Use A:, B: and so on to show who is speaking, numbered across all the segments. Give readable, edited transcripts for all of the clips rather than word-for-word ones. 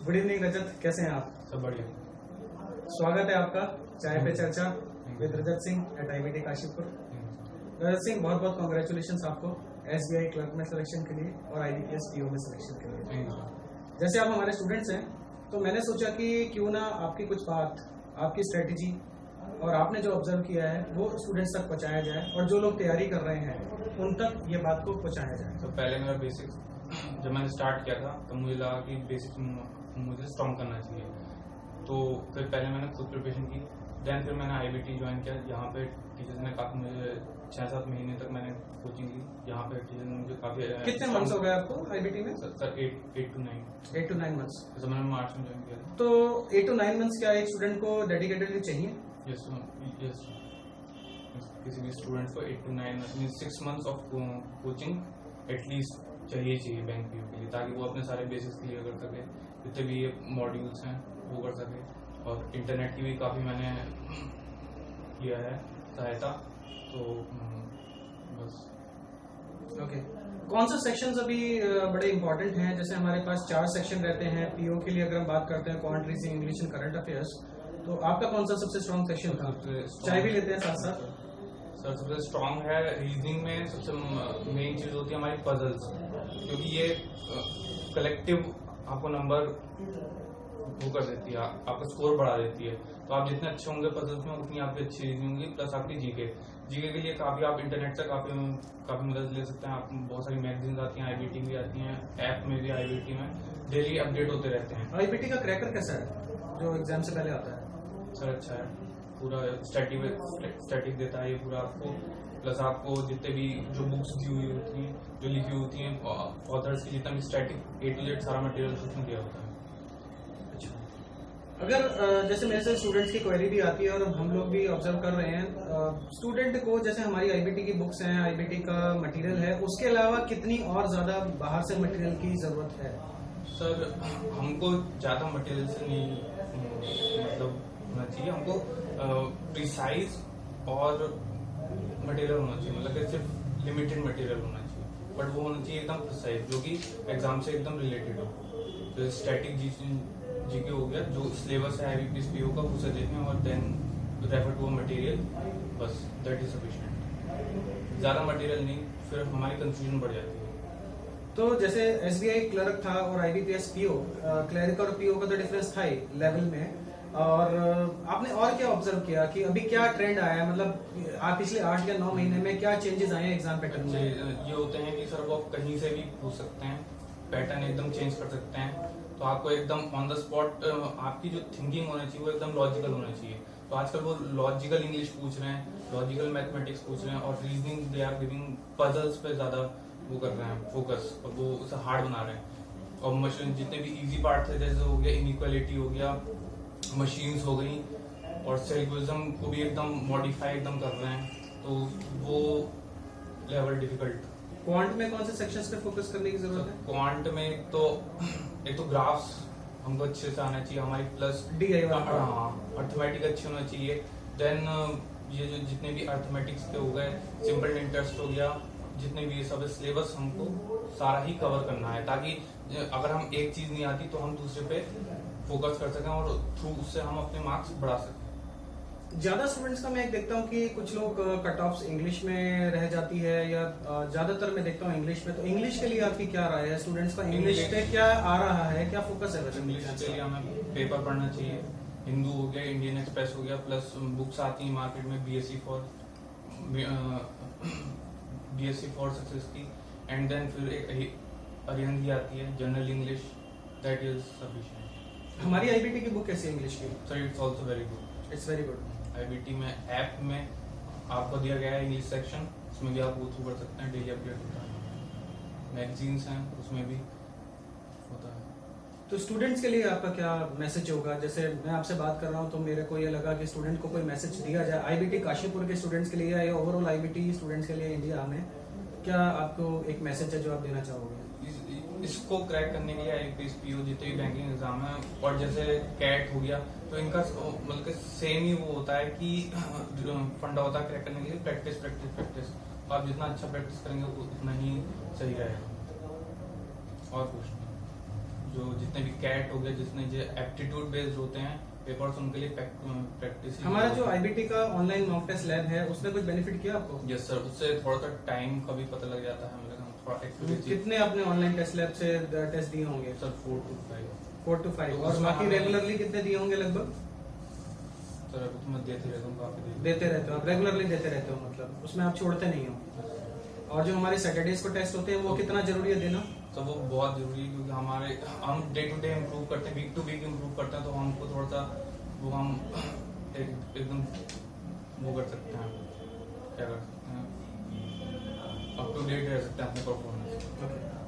A: Good evening रजत, कैसे हैं आप?
B: सब बढ़िया।
A: स्वागत है आपका चाय पे चर्चा with Rajat Singh at IBT Kashipur. Rajat Singh, बहुत बहुत कॉन्ग्रेचुलेशन आपको एसबीआई क्लर्क में सिलेक्शन के लिए और आईबीपीएस पीओ में सिलेक्शन के लिए। जैसे आप हमारे स्टूडेंट्स हैं तो मैंने सोचा कि क्यों ना आपकी कुछ बात, आपकी स्ट्रेटेजी और आपने जो ऑब्जर्व किया है वो स्टूडेंट्स तक पहुंचाया जाए और जो लोग तैयारी कर रहे हैं उन तक ये बात को पहुंचाया जाए।
B: तो पहले मेरा बेसिक्स जब मैंने स्टार्ट किया था तो मुझे लगा कि बेसिक्स मुझे स्ट्रॉन्ग करना चाहिए, तो फिर पहले मैंने खुद प्रिपरेशन की। देन फिर मैंने आईबीटी ज्वाइन किया। यहाँ पे टीचर्स ने काफ़ी मुझे 6-7 महीने तक मैंने कोचिंग ली। यहाँ पे टीचर ने मुझे काफ़ी।
A: कितने मंथ्स हो गए आपको आईबीटी में?
B: Sir 8 to 9
A: months.
B: तो मैंने मार्च में ज्वाइन किया।
A: तो 8 to 9 मंथ्स क्या एक स्टूडेंट को डेडिकेटेडली चाहिए?
B: यस, किसी भी स्टूडेंट को 8 to 9 mean 6 months of coaching at least चाहिए बैंक पीओ के लिए, ताकि वो अपने सारे बेसिक्स क्लियर कर सके, जितने भी ये मॉड्यूल्स हैं वो कर सके। और इंटरनेट की भी काफ़ी मैंने किया है सहायता, तो बस।
A: ओके, कौन सा सेक्शंस अभी बड़े इंपॉर्टेंट हैं? जैसे हमारे पास 4 सेक्शन रहते हैं पीओ के लिए। अगर हम बात करते हैं quant reasoning, English and current affairs, तो आपका कौन सा सबसे स्ट्रॉन्ग सेक्शन था? चाय भी लेते हैं साथ साथ।
B: सर सबसे स्ट्रॉन्ग है रीजनिंग में। सबसे मेन चीज़ होती है हमारी पजल्स, क्योंकि ये कलेक्टिव आपको नंबर वो कर देती है, आपका स्कोर बढ़ा देती है। तो आप जितने अच्छे होंगे पजल्स में उतनी आपकी अच्छी रीजनिंग होंगी, प्लस आपकी जीके के लिए काफ़ी आप इंटरनेट से काफ़ी मदद ले सकते हैं। आप बहुत सारी मैगजीन्स आती हैं, आईबीटी भी आती हैं, ऐप में भी आईबीटी में डेली अपडेट होते रहते हैं।
A: आईबीटी का क्रैकर कैसा है जो एग्जाम से पहले आता है?
B: सर अच्छा है, पूरा स्टैटिक देता है ये पूरा आपको, प्लस आपको जितने भी जो बुक्स दी हुई होती हैं, जो लिखी होती हैं ऑथर्स की, जितना भी स्टैटिक A to Z सारा मटेरियल उसमें दिया होता है।
A: अगर जैसे मेरे से स्टूडेंट्स की क्वेरी भी आती है और हम लोग भी ऑब्जर्व कर रहे हैं, स्टूडेंट को जैसे हमारी आईबीटी की बुक्स हैं, आईबीटी का मटेरियल है, उसके अलावा कितनी और ज्यादा बाहर से मटेरियल की जरूरत है?
B: सर हमको ज़्यादा मटेरियल से नहीं मतलब होना चाहिए, हमको प्रिसाइज और मटेरियल होना चाहिए, मतलब कि सिर्फ लिमिटेड मटेरियल होना चाहिए, बट वो होना चाहिए एकदम प्रिसाइज, जो कि एग्जाम से एकदम रिलेटेड हो। तो स्टैटिक जीके हो गया, जो सिलेबस है आईबीपीएस पीओ का उसे देखें और देन रेफर टू मटेरियल, बस दैट इज सफिशिएंट। ज़्यादा मटेरियल नहीं, फिर हमारी कंफ्यूजन बढ़ जाती है।
A: तो जैसे एसबीआई क्लर्क था और आईबीपीएस पीओ, क्लर्क और पीओ का तो डिफरेंस था ही लेवल में, और आपने और क्या ऑब्जर्व किया कि अभी क्या ट्रेंड आया है? मतलब आप पिछले 8 या 9 महीने में क्या चेंजेस आए हैं एग्जाम पैटर्न में?
B: ये होते हैं कि सर वो आप कहीं से भी पूछ सकते हैं, पैटर्न एकदम चेंज कर सकते हैं, तो आपको एकदम ऑन द स्पॉट आपकी जो थिंकिंग होनी चाहिए वो एकदम लॉजिकल होना चाहिए। तो आजकल वो लॉजिकल इंग्लिश पूछ रहे हैं, लॉजिकल मैथमेटिक्स पूछ रहे हैं, और reasoning they are giving puzzles पे ज्यादा वो कर रहे हैं फोकस, और वो उसे हार्ड बना रहे हैं। और मशीन जितने भी इजी पार्ट थे, जैसे हो गया इनइक्वालिटी हो गया, मशीन्स हो गई, और सेल्फिज्म को भी एकदम मॉडिफाई एकदम कर रहे हैं, तो वो लेवल डिफिकल्ट।
A: क्वांट में कौन से सेक्शंस पे फोकस करने की जरूरत है?
B: क्वांट में एक तो ग्राफ्स हमको अच्छे से आना चाहिए हमारी, प्लस अर्थमेटिक अच्छे होना चाहिए। देन ये जो जितने भी अर्थमेटिक्स के हो गए, सिंपल इंटरेस्ट हो गया, जितने भी ये सब सिलेबस हमको सारा ही कवर करना है, ताकि अगर हम एक चीज नहीं आती तो हम दूसरे पे फोकस कर सकें और थ्रू उससे हम अपने मार्क्स बढ़ा सकें।
A: ज्यादा स्टूडेंट्स का मैं एक देखता हूँ कि कुछ लोग कट ऑफ्स इंग्लिश में रह जाती है, या ज्यादातर मैं देखता हूँ इंग्लिश में। तो इंग्लिश के लिए आपकी क्या राय है? स्टूडेंट्स का इंग्लिश पे क्या आ रहा है, क्या फोकस है?
B: इंग्लिश के लिए हमें पेपर पढ़ना चाहिए, हिंदू हो गया, इंडियन एक्सप्रेस हो गया, प्लस बुक्स आती हैं मार्केट में बीएससी फॉर सक्सेस की, एंड देन फिर एक अरिहंत की आती है general English, that is sufficient.
A: हमारी आईबीटी की बुक कैसी है इंग्लिश की?
B: Sir it's also very good.
A: It's very good.
B: IBT में ऐप में आपको दिया गया है इंग्लिश सेक्शन, उसमें भी आप गो थ्रू कर सकते हैं, डेली अपडेट होता है। मैगजीन्स हैं उसमें भी होता है।
A: तो स्टूडेंट्स के लिए आपका क्या मैसेज होगा? जैसे मैं आपसे बात कर रहा हूँ तो मेरे को ये लगा कि स्टूडेंट को कोई मैसेज दिया जाए आईबीटी काशीपुर के स्टूडेंट्स के लिए या ओवरऑल आईबीटी स्टूडेंट्स के लिए इंडिया में, क्या आपको एक मैसेज है जो आप देना चाहोगे?
B: इसको क्रैक करने के लिए आईबीपीएस पीओ जितने भी बैंकिंग एग्जाम है, और जैसे कैट हो गया, तो इनका मतलब सेम ही वो होता है कि फंडा होता है क्रैक करने के लिए प्रैक्टिस प्रैक्टिस प्रैक्टिस। तो आप जितना अच्छा प्रैक्टिस करेंगे उतना ही सही रहेगा। और कुछ जो जितने भी कैट हो गए, जितने जो एप्टीट्यूड बेस्ड होते हैं पेपर्स, उनके लिए प्रैक्टिस।
A: हमारा जो आईबीटी का ऑनलाइन मॉक टेस्ट लैब है उसने कुछ बेनिफिट किया आपको?
B: यस सर, उससे थोड़ा सा टाइम का भी पता लग जाता है, मतलब हम थोड़ा एक्टिविटी।
A: कितने आपने ऑनलाइन टेस्ट लैब से टेस्ट दिए होंगे?
B: Sir 4 to 5।
A: 4 to 5। और बाकी रेगुलरली कितने दिए होंगे लगभग?
B: सर अभी तो मैं देते रहता हूँ, काफी
A: देते रहते हो आप, रेगुलरली देते रहते हो, मतलब उसमें आप छोड़ते नहीं हो। और जो हमारे सैटरडेज को टेस्ट होते हैं वो कितना जरूरी है देना?
B: तो वो बहुत जरूरी है, क्योंकि हम डे टू डे इम्प्रूव करते हैं, वीक टू वीक इम्प्रूव करते हैं, तो हमको थोड़ा सा वो हम एकदम वो कर सकते हैं, क्या कर सकते हैं, अप टू डेट रह सकते हैं अपने performance.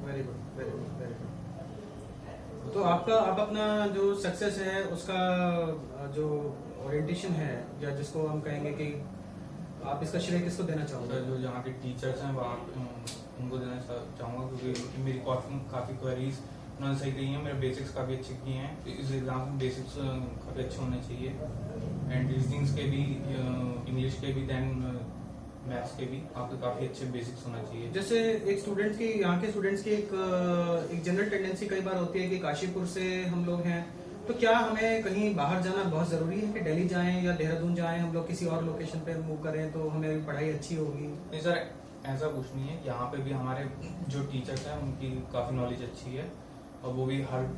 A: Very good, very good, very good. तो आपका आप अपना जो सक्सेस है उसका जो ओरिएंटेशन है, या जिसको हम कहेंगे कि आप इसका श्रेय किसको देना चाहोगे?
B: सर जो यहाँ के टीचर्स हैं वहाँ उनको देना चाहूँगा, क्योंकि मेरी काफ़ी क्वेरीज उन्होंने सही की हैं, मेरे बेसिक्स काफ़ी अच्छे किए हैं। इस एग्जाम में बेसिक्स काफ़ी अच्छे होने चाहिए, एंड रीजनिंग्स के भी, इंग्लिश के भी, देन मैथ्स के भी आपके काफ़ी अच्छे बेसिक्स होना चाहिए।
A: जैसे एक स्टूडेंट की, यहाँ के स्टूडेंट्स की एक जनरल टेंडेंसी कई बार होती है कि काशीपुर से हम लोग हैं, तो क्या हमें कहीं बाहर जाना बहुत जरूरी है कि दिल्ली जाएं या देहरादून जाएं, हम लोग किसी और लोकेशन पे मूव करें तो हमें पढ़ाई अच्छी होगी?
B: नहीं सर, ऐसा कुछ नहीं है। यहाँ पे भी हमारे जो टीचर्स हैं उनकी काफ़ी नॉलेज अच्छी है, और वो भी हर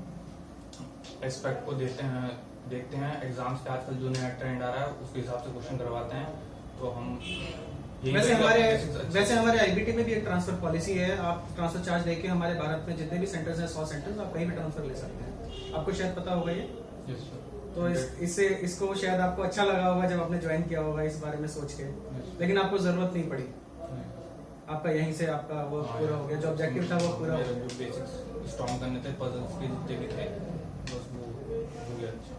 B: एस्पेक्ट को देखते हैं। एग्जाम्स के आजकल जो नया ट्रेंड आ रहा है उसके हिसाब से क्वेश्चन करवाते हैं, तो हम
A: वैसे हमारे आईबीटी में भी एक ट्रांसफर पॉलिसी है। आप ट्रांसफर चार्ज देके हमारे भारत में जितने भी सेंटर्स हैं, 100 सेंटर्स, आप कहीं भी ट्रांसफर ले सकते हैं। आपको शायद पता होगा ये।
B: Yes sir.
A: तो इससे इसको शायद आपको अच्छा लगा होगा जब आपने ज्वाइन किया होगा इस बारे में सोच के, लेकिन आपको जरूरत नहीं पड़ी। आपका यहीं से आपका वो पूरा हो गया, जो ऑब्जेक्टिव था वो पूरा हो गया।
B: जो बेसिक्स स्ट्रॉन्ग करने थे, पजल्स के जितने भी थे, बस वो हो गया। अच्छा,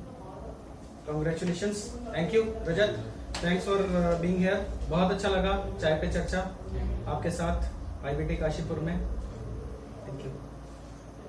A: congratulations, thank you Rajat, thanks for being here. बहुत अच्छा लगा चाय पे चर्चा आपके साथ आईबीटी काशीपुर में। Thank you.